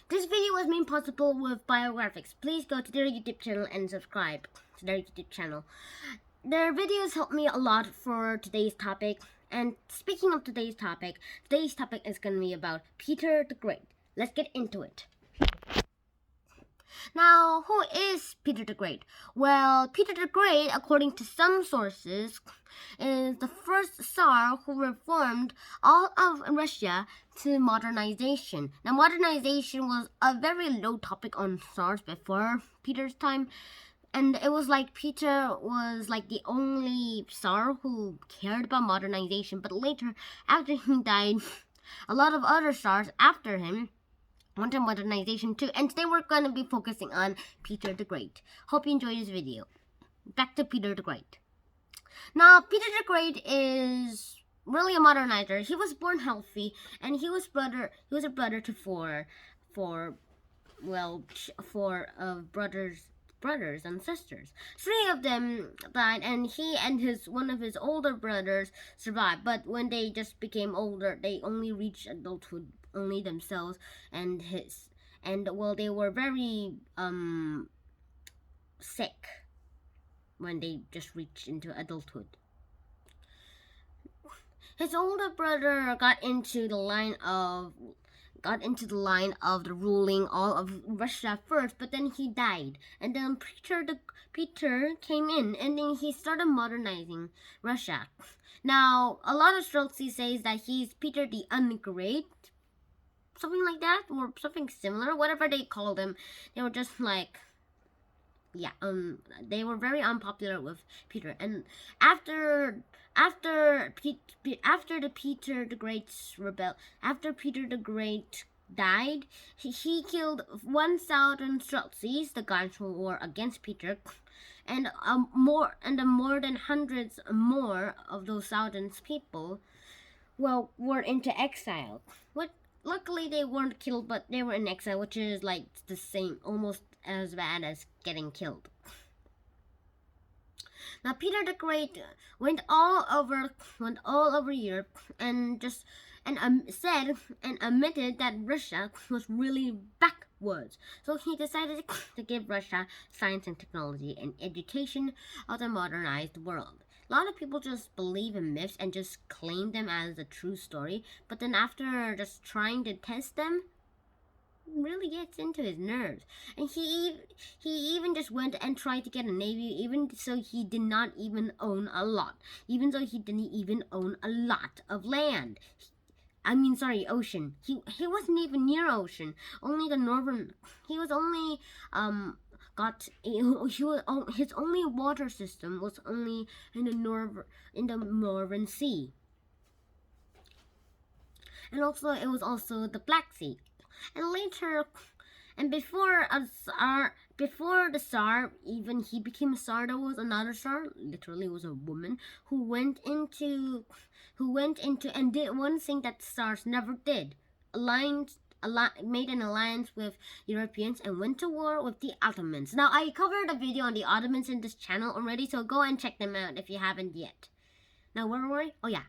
This video was made possible with biographics. Please go to their YouTube channel and subscribe to their YouTube channel. Their videos help me a lot for today's topic. And speaking of today's topic is going to be about Peter the Great. Let's get into it. Now, who is Peter the Great? Well, Peter the Great, according to some sources, is the first Tsar who reformed all of Russia to modernization. Now, modernization was a very low topic on Tsars before Peter's time. And it was like Peter was like the only Tsar who cared about modernization. But later, after he died, a lot of other Tsars after him wanted modernization too. And today we're going to be focusing on Peter the Great. Hope you enjoyed this video. Back to Peter the Great. Now, Peter the Great is really a modernizer. He was born healthy, and he was a brother to four brothers and sisters. 3 of them died, and he and one of his older brothers survived. But when they just became older, they only reached adulthood, only themselves and they were very sick when they just reached into adulthood. His older brother got into the line of the ruling all of Russia first, but then he died. And then Peter came in, and then he started modernizing Russia. Now, a lot of sources say that he's Peter the Ungreat, something like that, or something similar, whatever they called him. They were just like, they were very unpopular with Peter. And after Peter the Great died, he killed 1,000 Streltsies, the guys who were against Peter, and more than hundreds more of those thousands people were into exile. Luckily they weren't killed, but they were in exile, which is like the same, almost as bad as getting killed. Now, Peter the Great went all over Europe and admitted that Russia was really backwards. So he decided to give Russia science and technology and education of the modernized world. A lot of people just believe in myths and just claim them as a true story, but then after just trying to test them, really gets into his nerves. And he even just went and tried to get a navy, even so he did not even own a lot. Even though he didn't even own a lot of land. Ocean. He wasn't even near ocean. Only the northern. He was only his only water system was only in the northern sea. And also it was also the Black Sea. And later, and before the Tsar even he became a Tsar, there was another Tsar, literally was a woman, who went into and did one thing that Tsars never did. Made an alliance with Europeans and went to war with the Ottomans. Now, I covered a video on the Ottomans in this channel already, so go and check them out if you haven't yet. Now, where were we? Oh yeah.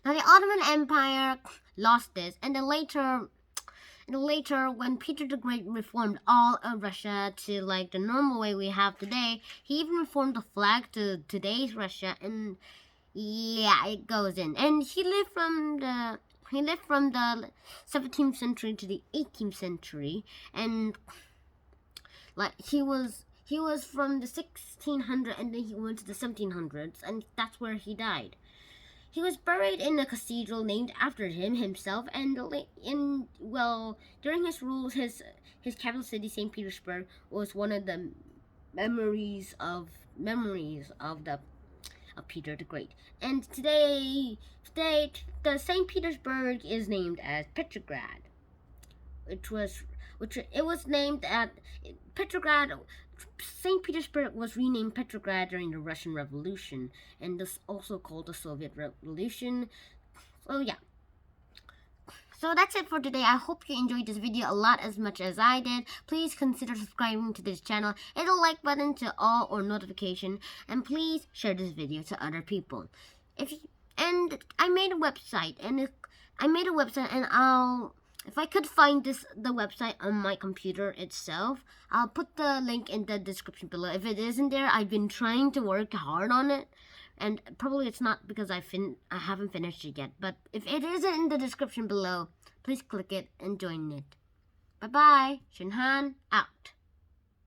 Now, the Ottoman Empire lost this, and then later, when Peter the Great reformed all of Russia to like the normal way we have today, he even reformed the flag to today's Russia, and yeah, it goes in. And he lived from the 17th century to the 18th century, and like he was from the 1600s, and then he went to the 1700s, and that's where he died. He was buried in a cathedral named after himself, and during his rule, his capital city, St. Petersburg, was one of the memories of Peter the Great. And today, the St. Petersburg is named as Petrograd, it was named at Petrograd. St. Petersburg was renamed Petrograd during the Russian Revolution, and this also called the Soviet Revolution. So yeah. So that's it for today. I hope you enjoyed this video a lot as much as I did. Please consider subscribing to this channel, hit the like button to all or notification, and please share this video to other people. I made a website, and If I could find the website on my computer itself, I'll put the link in the description below. If it isn't there, I've been trying to work hard on it, and probably it's not because I haven't finished it yet. But if it isn't in the description below, please click it and join it. Bye bye. Shinhan out.